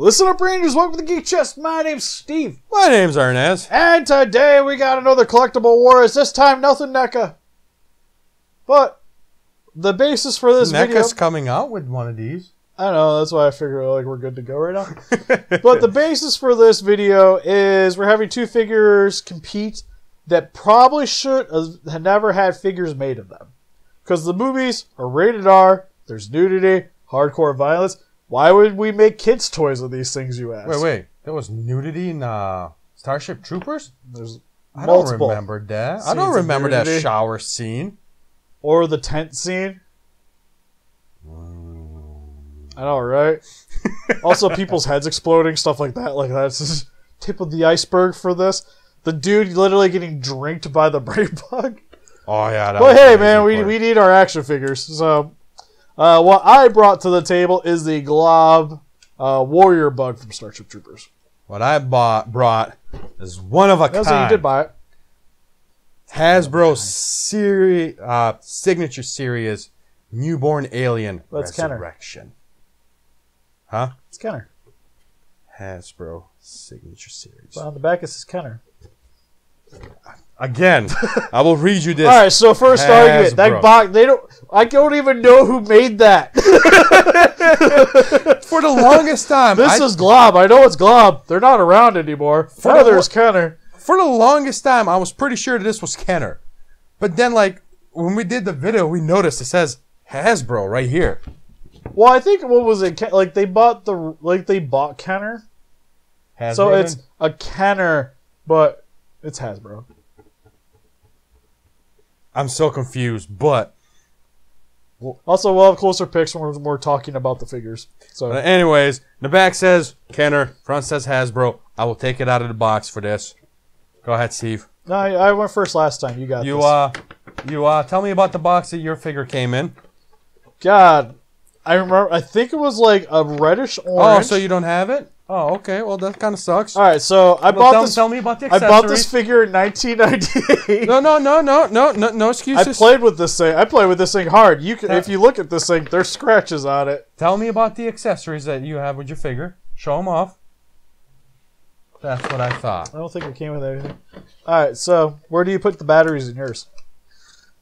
Listen up, Rangers. Welcome to the Geek Chest. My name's Steve. My name's Arnaz. And today we got another collectible wars. This time, nothing NECA. But the basis for this video... NECA's coming out with one of these. I know, that's why I figure like we're good to go right now. But the basis for this video is we're having two figures compete that probably should have never had figures made of them. Because the movies are rated R, there's nudity, hardcore violence. Why would we make kids' toys of these things, you ask? Wait. There was nudity in Starship Troopers? There's I don't remember that. I don't remember that shower scene. Or the tent scene. I know, right? Also, people's heads exploding, stuff like that. Like, that's just tip of the iceberg for this. The dude literally getting drinked by the brave bug. Oh, yeah. But hey, man, we need our action figures. So, what I brought to the table is the Galoob warrior bug from Starship Troopers. What I brought is one of a kind. So you did buy it. Hasbro signature series newborn alien resurrection. Kenner. Huh? It's Kenner. Hasbro signature series. Well, on the back it says Kenner. Again, I will read you this. All right, so first argument. That box, I don't even know who made that. For the longest time. This is Galoob. I know it's Galoob. They're not around anymore. There's Kenner. For the longest time, I was pretty sure this was Kenner. But then, like, when we did the video, we noticed it says Hasbro right here. Well, I think, what was it? Like, they bought Kenner. Hasbro, so it's a Kenner, but it's Hasbro. I'm so confused, but... Also, we'll have closer pics when we're talking about the figures. So, anyways, the back says Kenner, front says Hasbro. I will take it out of the box for this. Go ahead, Steve. No, I went first last time. You got this. Tell me about the box that your figure came in. God, I remember. I think it was like a reddish orange. Oh, so you don't have it? Oh, okay. Well, that kind of sucks. All right, so I bought this. Tell me about the accessories. I bought this figure in 1998. No excuses. I played with this thing. I played with this thing hard. You can, if you look at this thing, there's scratches on it. Tell me about the accessories that you have with your figure. Show them off. That's what I thought. I don't think it came with anything. All right, so where do you put the batteries in yours?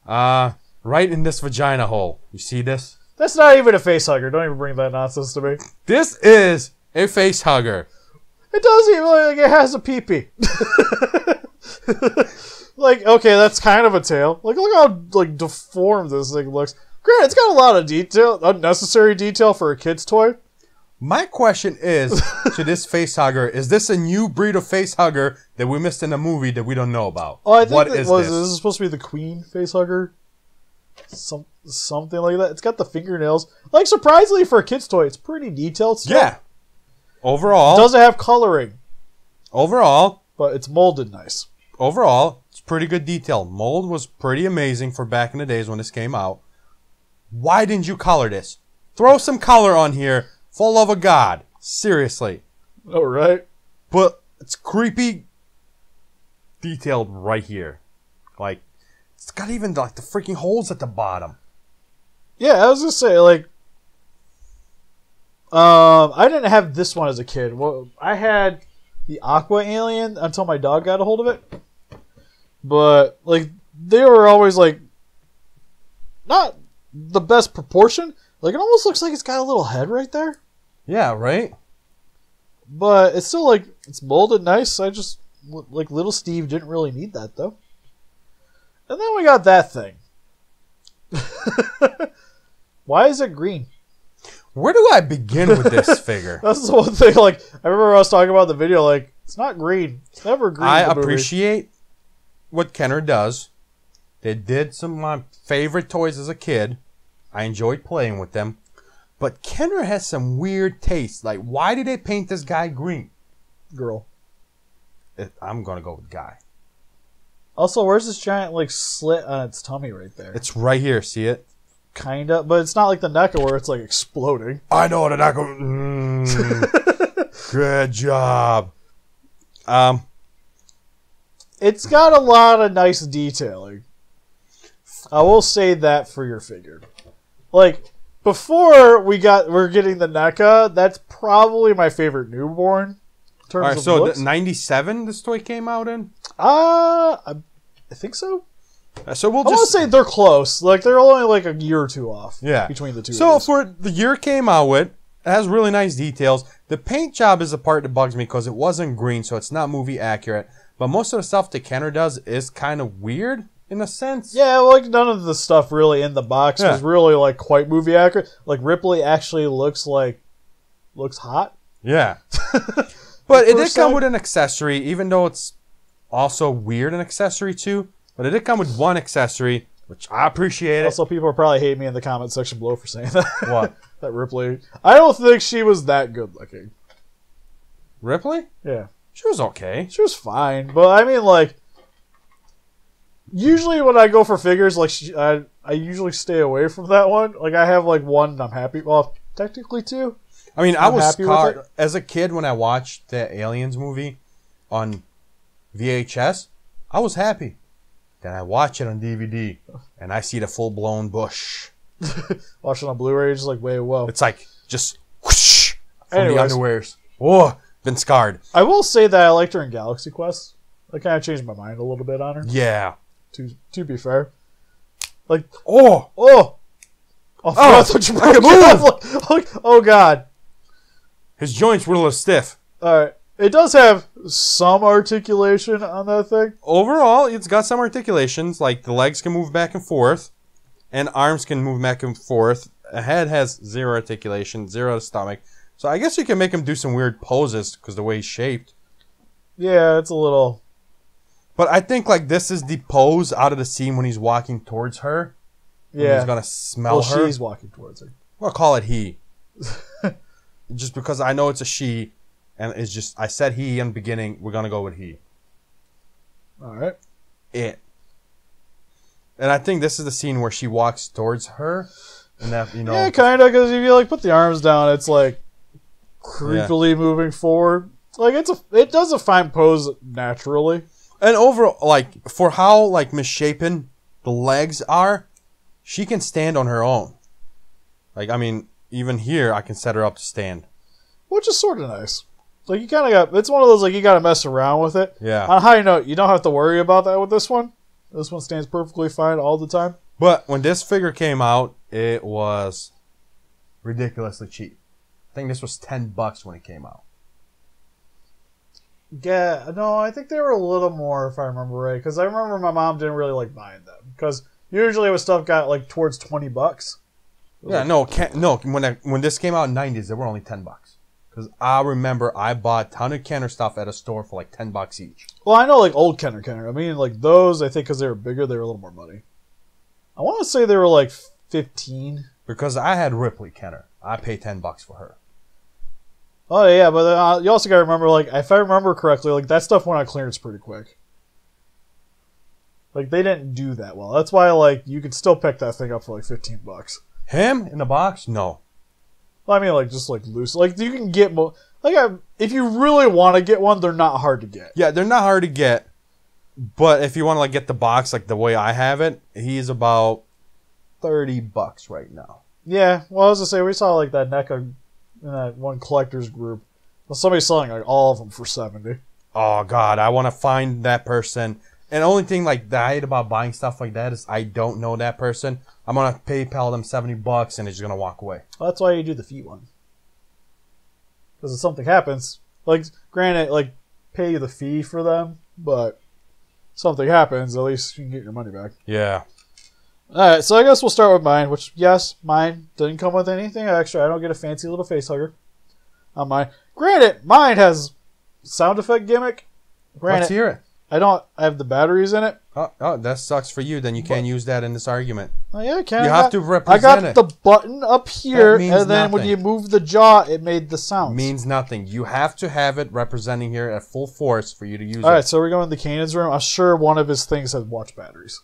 Right in this vagina hole. You see this? That's not even a face hugger. Don't even bring that nonsense to me. This is a face hugger. It doesn't even look like it has a pee-pee. Like, okay, that's kind of a tail. Like, look how like deformed this thing looks. Granted, it's got a lot of detail, unnecessary detail for a kid's toy. My question is, to this face hugger, is this a new breed of face hugger that we missed in a movie that we don't know about? Oh, I think this is supposed to be the Queen face hugger. Something like that. It's got the fingernails. Like, surprisingly for a kid's toy, it's pretty detailed stuff. Yeah. Overall. It doesn't have coloring. Overall. But it's molded nice. Overall, it's pretty good detail. Mold was pretty amazing for back in the days when this came out. Why didn't you color this? Throw some color on here. For love of God. Seriously. Oh, right. But it's creepy detailed right here. Like, it's got even like the freaking holes at the bottom. Yeah, I was gonna say, like, I didn't have this one as a kid. Well, I had the Aqua Alien until my dog got a hold of it. But, like, they were always, like, not the best proportion. Like, it almost looks like it's got a little head right there. Yeah, right? But it's still, like, it's molded nice. I just, like, little Steve didn't really need that, though. And then we got that thing. Why is it green? Where do I begin with this figure? That's the one thing, like, I remember I was talking about the video, like, it's not green. It's never green. I appreciate what Kenner does. They did some of my favorite toys as a kid. I enjoyed playing with them. But Kenner has some weird taste. Like, why did they paint this guy green? Girl. I'm going to go with guy. Also, where's this giant, like, slit on its tummy right there? It's right here. See it? Kind of. But it's not like the NECA where it's, like, exploding. I know the NECA. Good job. It's got a lot of nice detailing. I will say that for your figure. Like, before we're getting the NECA, that's probably my favorite newborn. In terms All right, of so looks. 97 this toy came out in? I think so. So we'll I want to say they're close. Like, they're only like a year or two off between the two So of these. for the year it came out with, it has really nice details. The paint job is the part that bugs me because it wasn't green, so it's not movie accurate. But most of the stuff that Kenner does is kind of weird in a sense. Yeah, well, like none of the stuff really in the box was really like quite movie accurate. Like Ripley actually looks hot. Yeah. But it did come with an accessory, even though it's also weird an accessory too. But it did come with one accessory, which I appreciate it. Also, people probably hate me in the comment section below for saying that. What? That Ripley. I don't think she was that good looking. Ripley? Yeah. She was okay. She was fine. But I mean, like, usually when I go for figures, like, I usually stay away from that one. Like, I have, like, one and I'm happy. Well, technically two. I mean, I was happy with scarred. it. As a kid, when I watched the Aliens movie on VHS, I was happy. Then I watch it on DVD, and I see the full-blown bush. Watching on Blu-ray, just like, wait, whoa. It's like, just whoosh from Anyways. the underwears. Oh, been scarred. I will say that I liked her in Galaxy Quest. I kind of changed my mind a little bit on her. Yeah. To be fair. Like, Oh! I thought you I can move! like, oh, God. His joints were a little stiff. Alright. It does have some articulation on that thing. Overall, it's got some articulations, like the legs can move back and forth, and arms can move back and forth. A head has zero articulation, zero stomach. So I guess you can make him do some weird poses because the way he's shaped. Yeah, it's a little... But I think like this is the pose out of the scene when he's walking towards her. Yeah. He's going to smell her. She's walking towards her. I'll call it he. Just because I know it's a she. And it's just, I said he in the beginning. We're going to go with he. Alright. It. And I think this is the scene where she walks towards her. And that, you know. Yeah, kind of, because if you like put the arms down, it's like creepily moving forward. Like, it does a fine pose naturally. And overall, like, for how, like, misshapen the legs are, she can stand on her own. Like, I mean, even here, I can set her up to stand. Which is sort of nice. Like, you kind of got... It's one of those, like, you got to mess around with it. Yeah. On a high note, you don't have to worry about that with this one. This one stands perfectly fine all the time. But when this figure came out, it was ridiculously cheap. I think this was $10 when it came out. Yeah, no, I think they were a little more, if I remember right. Because I remember my mom didn't really like buying them. Because usually when stuff got, like, towards $20. Yeah, no. When this came out in the 90s, they were only $10. Because I remember I bought a ton of Kenner stuff at a store for like $10 each. Well, I know, like, old Kenner. I mean, like, those, I think because they were bigger, they were a little more money. I want to say they were, like, 15. Because I had Ripley Kenner. I paid $10 for her. Oh, yeah, but you also got to remember, like, if I remember correctly, like, that stuff went on clearance pretty quick. Like, they didn't do that well. That's why, like, you could still pick that thing up for, like, $15. Him in the box? No. Well, I mean, like, just, like, loose. Like, you can get more... Like, if you really want to get one, they're not hard to get. Yeah, they're not hard to get. But if you want to, like, get the box, like, the way I have it, he's about $30 right now. Yeah, well, I was going to say, we saw, like, that NECA in that one collector's group. Well, somebody's selling, like, all of them for $70. Oh, God, I want to find that person. And the only thing, like, that I hate about buying stuff like that is I don't know that person. I'm going to PayPal them $70 and they're just going to walk away. Well, that's why you do the fee one. Because if something happens, like, granted, like, pay you the fee for them, but something happens, at least you can get your money back. Yeah. Alright, so I guess we'll start with mine, which, yes, mine didn't come with anything extra. I don't get a fancy little face hugger on mine. Granted, mine has sound effect gimmick. Granted, Let's hear it. I don't have the batteries in it. Oh, that sucks for you. Then you can't use that in this argument. Oh, yeah, I can. You have to represent I got it. the button up here, That means and then when nothing. you move the jaw, it made the sounds. Means nothing. You have to have it representing here at full force for you to use it. Alright, so we're going to Kanan's room. I'm sure one of his things has watch batteries.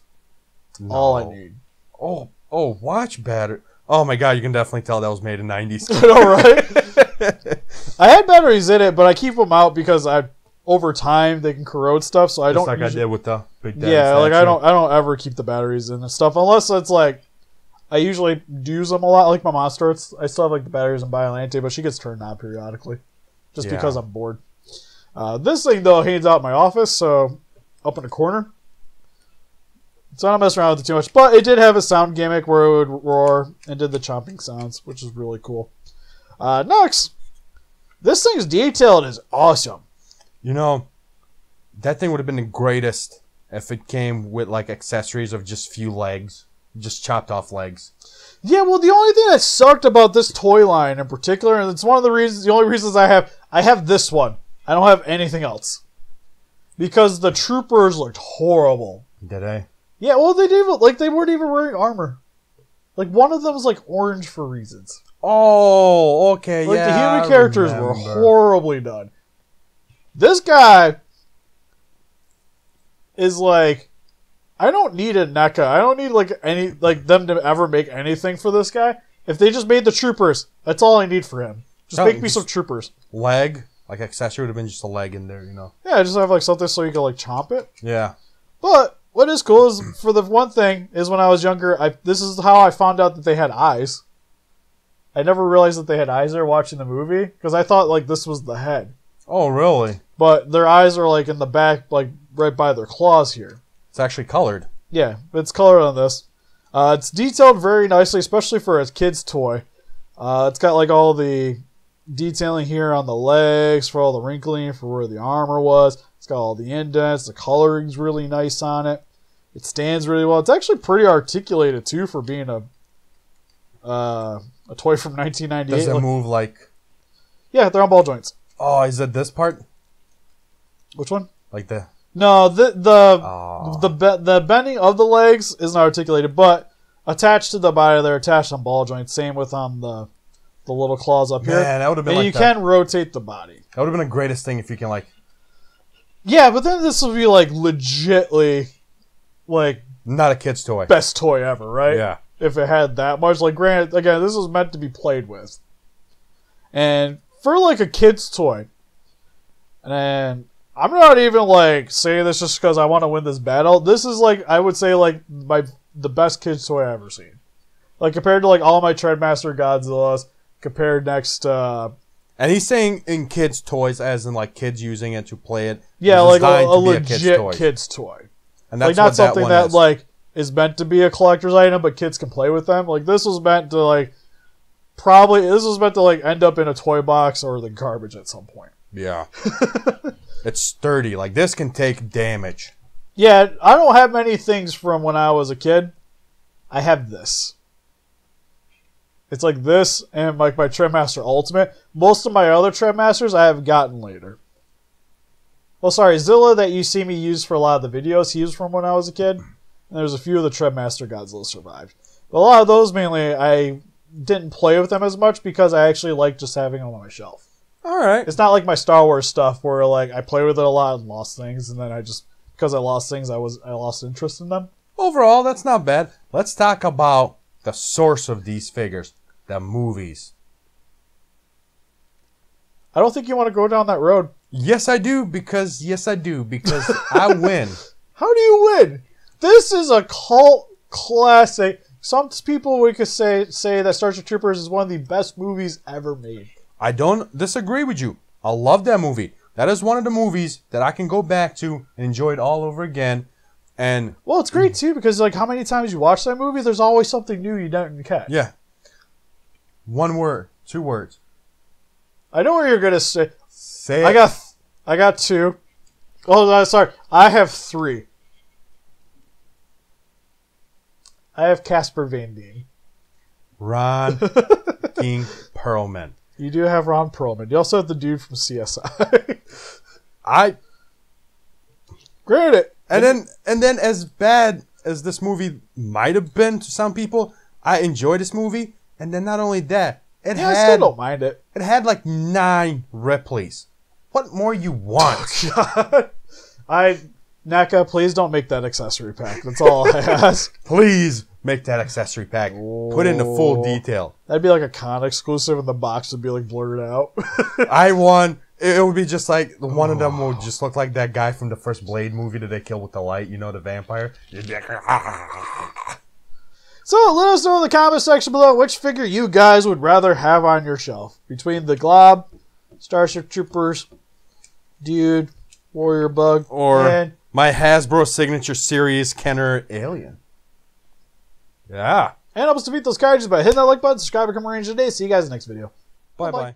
No. All I need. Oh, watch battery. Oh my God, you can definitely tell that was made in the 90s. I know, right? I had batteries in it, but I keep them out because over time they can corrode stuff, so I Just don't. like usually, I did with the Big Daddy yeah, like statue. I don't ever keep the batteries in and stuff unless it's like I usually use them a lot. Like my monster, I still have like the batteries in Biolante, but she gets turned on periodically, just because I'm bored. This thing though hangs out in my office, so up in the corner. So I don't mess around with it too much, but it did have a sound gimmick where it would roar and did the chomping sounds, which is really cool. Next, this thing's detailed is awesome. You know, that thing would have been the greatest if it came with like accessories of just few legs. Just chopped off legs. Yeah, well, the only thing that sucked about this toy line in particular, and it's one of the reasons, the only reasons I have this one. I don't have anything else. Because the troopers looked horrible. Did they? Yeah, well, they weren't even wearing armor. Like, one of them was like orange for reasons. Oh, okay, like, yeah. the human characters were horribly done. This guy is like, I don't need a NECA. I don't need them to ever make anything for this guy. If they just made the troopers, that's all I need for him. Just make me some troopers. Leg, like accessory would have been just a leg in there, you know. Yeah, just have like something so you can like chomp it. Yeah. But what is cool is, for the one thing, is when I was younger, this is how I found out that they had eyes. I never realized that they had eyes there watching the movie, because I thought like this was the head. Oh, really? But their eyes are like in the back, like right by their claws here. It's actually colored. Yeah, it's colored on this. It's detailed very nicely, especially for a kid's toy. It's got like all the detailing here on the legs, for all the wrinkling, for where the armor was. It's got all the indents. The coloring's really nice on it. It stands really well. It's actually pretty articulated too for being a toy from 1998. Does it move like? Yeah, they're on ball joints. Oh, is it this part? Which one? Like the. No, the bending of the legs isn't articulated, but attached to the body, they're attached on ball joints. Same with on the little claws up here. Man, that would have been. And like you can rotate the body. That would have been the greatest thing if you can like. Yeah, but then this would be like legitly, like not a kid's toy. Best toy ever, right? Yeah. If it had that much, like, granted, again, this was meant to be played with, and for like a kid's toy, and I'm not even like saying this just because I want to win this battle. This is like, I would say like the best kid's toy I've ever seen. Like compared to like all my Treadmaster Godzillas, compared next. And he's saying in kids' toys, as in like kids using it to play it. Yeah, like a legit kid's toy. And that's like not something that like is meant to be a collector's item, but kids can play with them. Like this was meant to like end up in a toy box or the garbage at some point. Yeah. It's sturdy. Like, this can take damage. Yeah, I don't have many things from when I was a kid. I have this. It's like this and like my Treadmaster Ultimate. Most of my other Treadmasters I have gotten later. Well, sorry, Zilla that you see me use for a lot of the videos, he was from when I was a kid. And there's a few of the Treadmaster Godzilla survived. But a lot of those mainly, I didn't play with them as much because I actually like just having them on my shelf. All right. It's not like my Star Wars stuff where like I play with it a lot and lost things, and then because I lost things, I lost interest in them. Overall, that's not bad. Let's talk about the source of these figures, the movies. I don't think you want to go down that road. Yes, I do, because I win. How do you win? This is a cult classic. Some people we could say that Starship Troopers is one of the best movies ever made. I don't disagree with you. I love that movie. That is one of the movies that I can go back to and enjoy it all over again. And well, it's great too because like how many times you watch that movie, there's always something new you don't catch. Yeah. One word, 2 words. I know what you're gonna say. Say it. I got 2. Oh, sorry. I have 3. I have Casper Van Dien. Ron King Perlman. You do have Ron Perlman. You also have the dude from CSI. Granted. And then as bad as this movie might have been to some people, I enjoy this movie. And then not only that, I still don't mind it. It had like 9 Ripleys. What more you want? Oh, God. NECA, please don't make that accessory pack. That's all I ask. Please make that accessory pack. Put in the full detail. That'd be like a con exclusive, and the box would be like blurred out. I won. It would be just like one of them would just look like that guy from the first Blade movie that they kill with the light. You know, the vampire. You'd be like, So let us know in the comment section below which figure you guys would rather have on your shelf. Between the Galoob, Starship Troopers, Dude, Warrior Bug, or and my Hasbro Signature Series Kenner Alien. Yeah. help us to beat those cards by hitting that like button, subscribe, become arranged today. See you guys in the next video. Bye-bye.